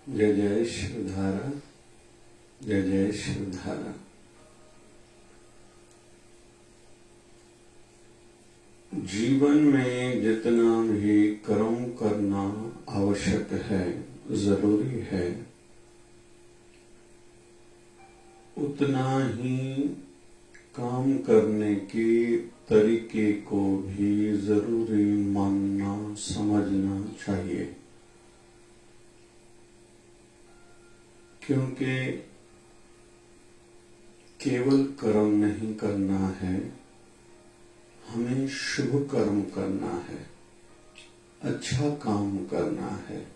जय जय शिवधारा, जय जय शिवधारा। जीवन में जितना भी कर्म करना आवश्यक है, जरूरी है, उतना ही काम करने के तरीके को भी जरूरी मानना, समझना चाहिए। क्योंकि केवल कर्म नहीं करना है, हमें शुभ कर्म करना है, अच्छा काम करना है।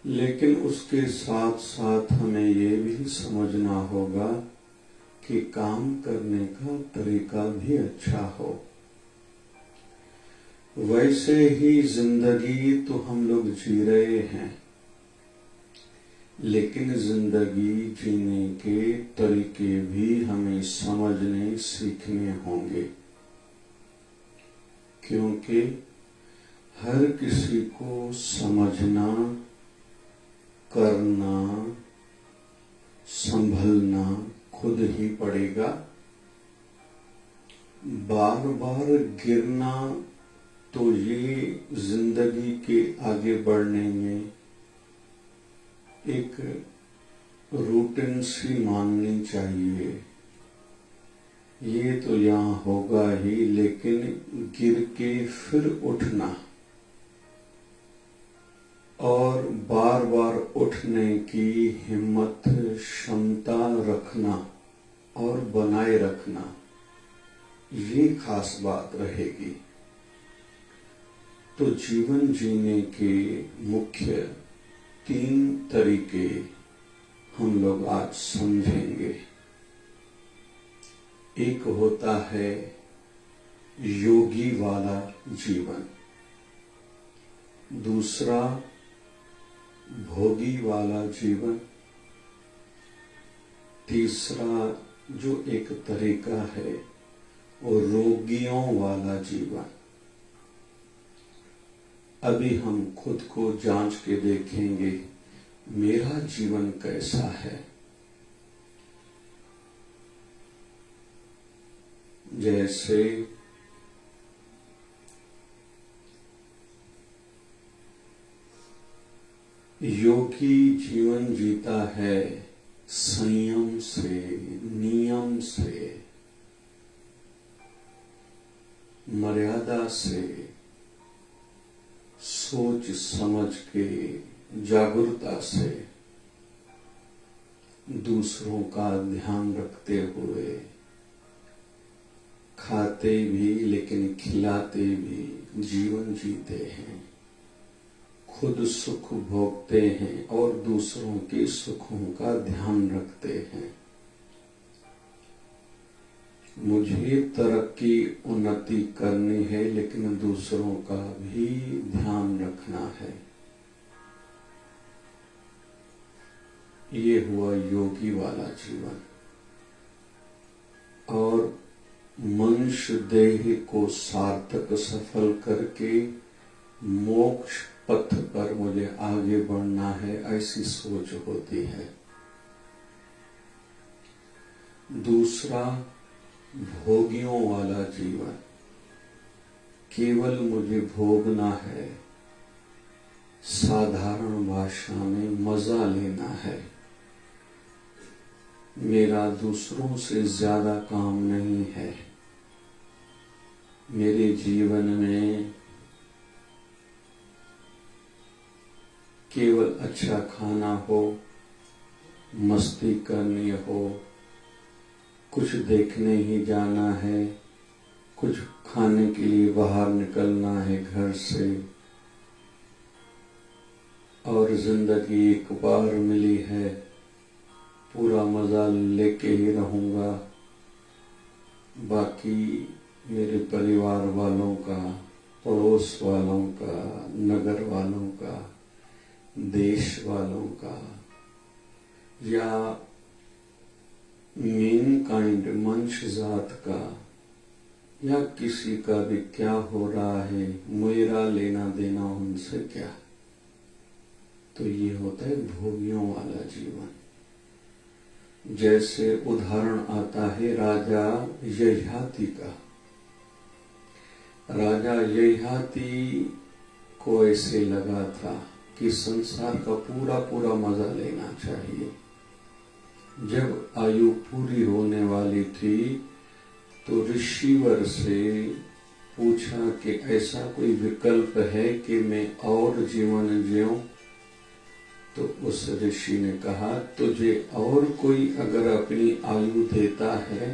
लेकिन उसके साथ साथ हमें ये भी समझना होगा कि काम करने का तरीका भी अच्छा हो। वैसे ही जिंदगी तो हम लोग जी रहे हैं, लेकिन जिंदगी जीने के तरीके भी हमें समझने सीखने होंगे। क्योंकि हर किसी को समझना, करना, संभलना खुद ही पड़ेगा। बार बार गिरना तो ये जिंदगी के आगे बढ़ने में एक रूटीन सी माननी चाहिए। ये तो यहाँ होगा ही, लेकिन गिर के फिर उठना और बार बार उठने की हिम्मत, क्षमता रखना और बनाए रखना, ये खास बात रहेगी। तो जीवन जीने के मुख्य 3 तरीके हम लोग आज समझेंगे। एक होता है योगी वाला जीवन, दूसरा भोगी वाला जीवन, तीसरा जो एक तरीका है वो रोगियों वाला जीवन। अभी हम खुद को जांच के देखेंगे, मेरा जीवन कैसा है। जैसे योगी जीवन जीता है संयम से, नियम से, मर्यादा से, सोच समझ के, जागरूकता से, दूसरों का ध्यान रखते हुए, खाते भी लेकिन खिलाते भी जीवन जीते हैं। खुद सुख भोगते हैं और दूसरों के सुखों का ध्यान रखते हैं। मुझे तरक्की, उन्नति करनी है, लेकिन दूसरों का भी ध्यान रखना है। ये हुआ योगी वाला जीवन। और मनुष्य देह को सार्थक सफल करके मोक्ष पथ पर मुझे आगे बढ़ना है, ऐसी सोच होती है। दूसरा भोगियों वाला जीवन, केवल मुझे भोगना है, साधारण भाषा में मजा लेना है। मेरा दूसरों से ज्यादा काम नहीं है। मेरे जीवन में केवल अच्छा खाना हो, मस्ती करनी हो, कुछ देखने ही जाना है, कुछ खाने के लिए बाहर निकलना है घर से, और जिंदगी एक बार मिली है, पूरा मजा लेके ही रहूंगा। बाकी मेरे परिवार वालों का, पड़ोस वालों का, नगर वालों का, देश वालों का, या मेन काइंड मनुष्य जात का, या किसी का भी क्या हो रहा है, मेरा लेना देना उनसे क्या। तो ये होता है भोगियों वाला जीवन। जैसे उदाहरण आता है राजा ययाति का। राजा ययाति को ऐसे लगा था कि संसार का पूरा पूरा मजा लेना चाहिए। जब आयु पूरी होने वाली थी तो ऋषिवर से पूछा कि ऐसा कोई विकल्प है कि मैं और जीवन जीऊं? तो उस ऋषि ने कहा, तुझे और कोई अगर अपनी आयु देता है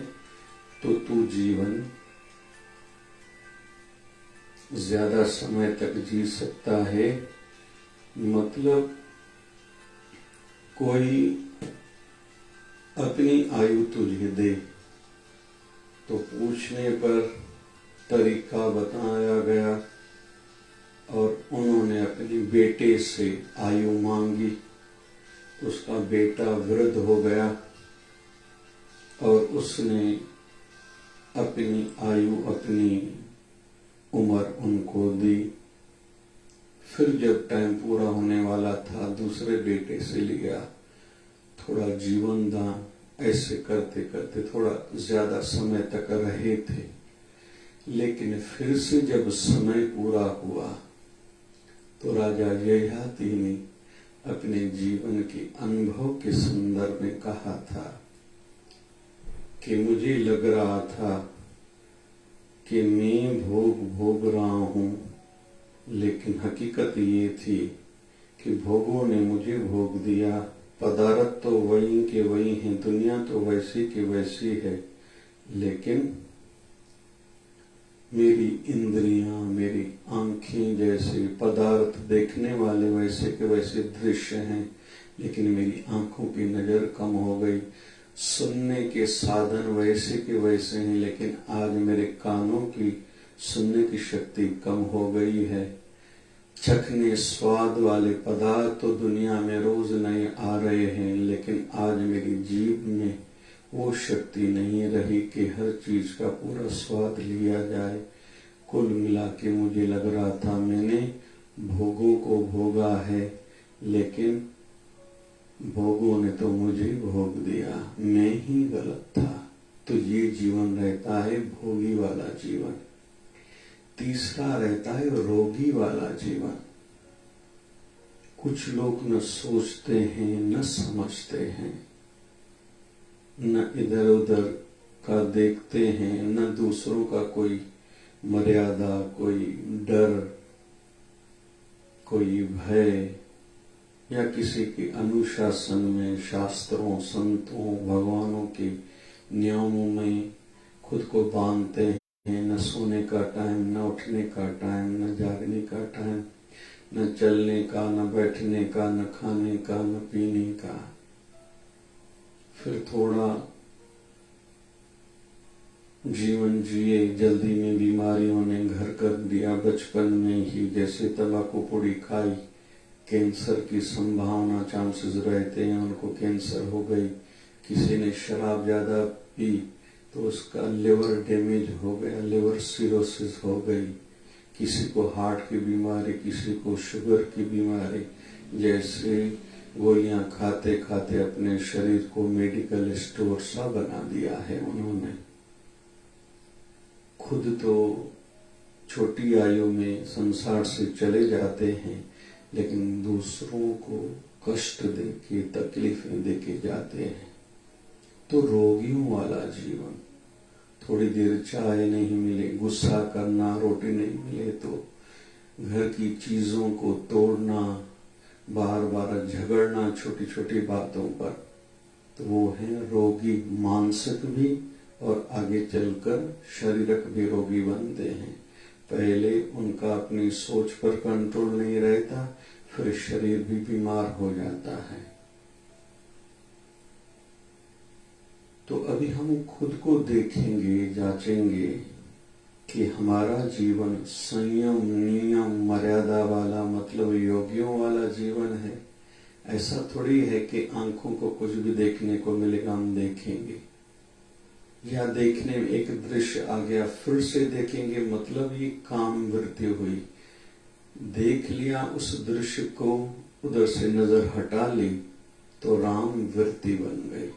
तो तू जीवन ज्यादा समय तक जी सकता है। मतलब कोई अपनी आयु तुझे दे। तो पूछने पर तरीका बताया गया और उन्होंने अपने बेटे से आयु मांगी। उसका बेटा वृद्ध हो गया और उसने अपनी आयु, अपनी उम्र उनको दी। फिर जब टाइम पूरा होने वाला था, दूसरे बेटे से लिया, थोड़ा जीवन दान, ऐसे करते करते थोड़ा ज्यादा समय तक रहे थे। लेकिन फिर से जब समय पूरा हुआ तो राजा ययाति ने अपने जीवन के अनुभव के संदर्भ में कहा था कि मुझे लग रहा था कि मैं भोग रहा हूं, लेकिन हकीकत ये थी कि भोगों ने मुझे भोग दिया। पदार्थ तो वही के वही हैं, दुनिया तो वैसी की वैसी है, लेकिन मेरी इंद्रियां, मेरी आंखें जैसे पदार्थ देखने वाले वैसे के वैसे दृश्य हैं, लेकिन मेरी आंखों की नजर कम हो गई। सुनने के साधन वैसे के वैसे हैं, लेकिन आज मेरे कानों की सुनने की शक्ति कम हो गई है। चखने स्वाद वाले पदार्थ तो दुनिया में रोज नए आ रहे हैं, लेकिन आज मेरी जीभ में वो शक्ति नहीं रही कि हर चीज का पूरा स्वाद लिया जाए। कुल मिला के मुझे लग रहा था मैंने भोगों को भोगा है, लेकिन भोगों ने तो मुझे भोग दिया, मैं ही गलत था। तो ये जीवन रहता है भोगी वाला जीवन। तीसरा रहता है रोगी वाला जीवन। कुछ लोग न सोचते हैं, न समझते हैं, न इधर उधर का देखते हैं, न दूसरों का कोई मर्यादा, कोई डर, कोई भय या किसी के अनुशासन में, शास्त्रों, संतों, भगवानों के नियमों में खुद को बांधते हैं। न सोने का टाइम, न उठने का टाइम, न जागने का टाइम, न चलने का, न बैठने का, न खाने का, न पीने का। फिर थोड़ा जीवन जिए, जल्दी में बीमारियों ने घर कर दिया। बचपन में ही जैसे तंबाकू पुड़ी खाई, कैंसर की संभावना, चांसेस रहते हैं उनको कैंसर हो गई। किसी ने शराब ज्यादा पी तो उसका लिवर डैमेज हो गया, लिवर सिरोसिस हो गई। किसी को हार्ट की बीमारी, किसी को शुगर की बीमारी। जैसे गोलियां खाते खाते अपने शरीर को मेडिकल स्टोर सा बना दिया है उन्होंने। खुद तो छोटी आयु में संसार से चले जाते हैं, लेकिन दूसरों को कष्ट देके, तकलीफें देके जाते हैं। तो रोगियों वाला जीवन, थोड़ी देर चाय नहीं मिले गुस्सा करना, रोटी नहीं मिले तो घर की चीजों को तोड़ना, बार बार झगड़ना छोटी छोटी बातों पर, तो वो है रोगी। मानसिक भी और आगे चलकर शारीरिक भी रोगी बनते हैं। पहले उनका अपनी सोच पर कंट्रोल नहीं रहता, फिर शरीर भी बीमार हो जाता है। तो अभी हम खुद को देखेंगे, जांचेंगे कि हमारा जीवन संयम, नियम, मर्यादा वाला, मतलब योगियों वाला जीवन है। ऐसा थोड़ी है कि आंखों को कुछ भी देखने को मिलेगा हम देखेंगे, या देखने में एक दृश्य आ गया फिर से देखेंगे, मतलब ये काम वृत्ति हुई। देख लिया उस दृश्य को, उधर से नजर हटा ली तो राम वृत्ति बन गई।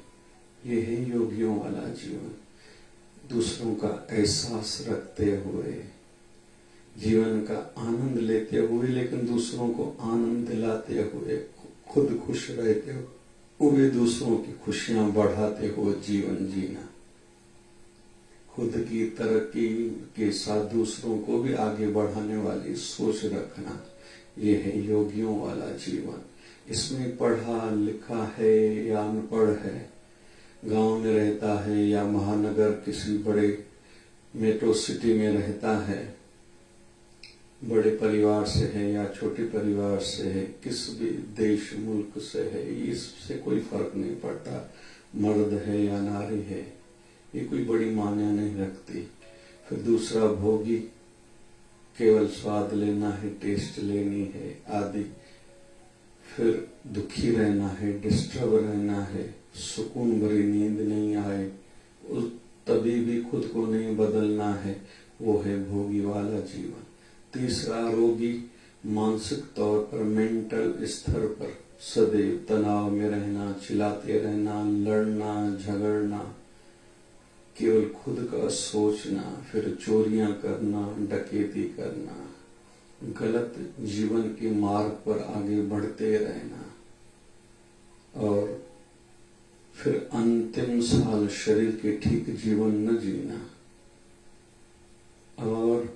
ये है योगियों वाला जीवन। दूसरों का एहसास रखते हुए, जीवन का आनंद लेते हुए, लेकिन दूसरों को आनंद दिलाते हुए, खुद खुश रहते हुए दूसरों की खुशियां बढ़ाते हुए जीवन जीना, खुद की तरक्की के साथ दूसरों को भी आगे बढ़ाने वाली सोच रखना, ये है योगियों वाला जीवन। इसमें पढ़ा लिखा है या अनपढ़ है, गांव में रहता है या महानगर किसी बड़े मेट्रो सिटी में रहता है, बड़े परिवार से है या छोटे परिवार से है, किस भी देश मुल्क से है, इससे कोई फर्क नहीं पड़ता। मर्द है या नारी है, ये कोई बड़ी मान्य नहीं रखती। फिर दूसरा भोगी, केवल स्वाद लेना है, टेस्ट लेनी है आदि। फिर दुखी रहना है, डिस्टर्ब रहना है, सुकून भरी नींद नहीं आए, तभी भी खुद को नहीं बदलना है, वो है भोगी वाला जीवन। तीसरा रोगी, मानसिक तौर पर, मेंटल स्तर पर सदैव तनाव में रहना, चिल्लाते रहना, लड़ना झगड़ना, केवल खुद का सोचना, फिर चोरियां करना, डकैती करना, गलत जीवन के मार्ग पर आगे बढ़ते रहना, और फिर अंतिम साल शरीर के ठीक जीवन न जीना। और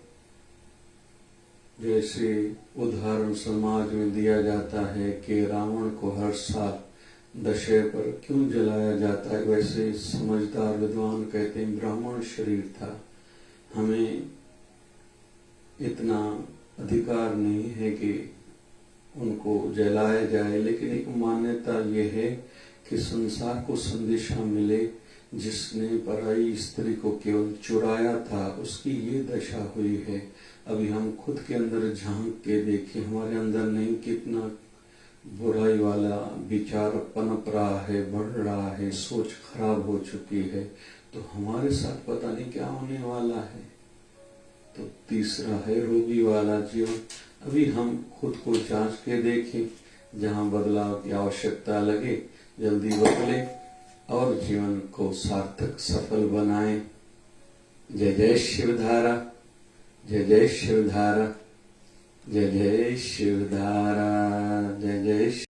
जैसे उदाहरण समाज में दिया जाता है कि रावण को हर साल दशहरे पर क्यों जलाया जाता है, वैसे समझदार विद्वान कहते हैं ब्राह्मण शरीर था, हमें इतना अधिकार नहीं है कि उनको जलाया जाए, लेकिन एक मान्यता यह है कि संसार को संदेशा मिले, जिसने पराई स्त्री को केवल चुराया था उसकी ये दशा हुई है। अभी हम खुद के अंदर झांक के देखें, हमारे अंदर नहीं कितना बुराई वाला विचार पनप रहा है, बढ़ रहा है, सोच खराब हो चुकी है, तो हमारे साथ पता नहीं क्या होने वाला है। तो तीसरा है रोगी वाला जीवन। अभी हम खुद को जांच के देखें, जहां बदलाव की आवश्यकता लगे जल्दी बदले और जीवन को सार्थक सफल बनाएं। जय जय शिवधारा, जय जय शिवधारा, जय जय शिवधारा, जय जय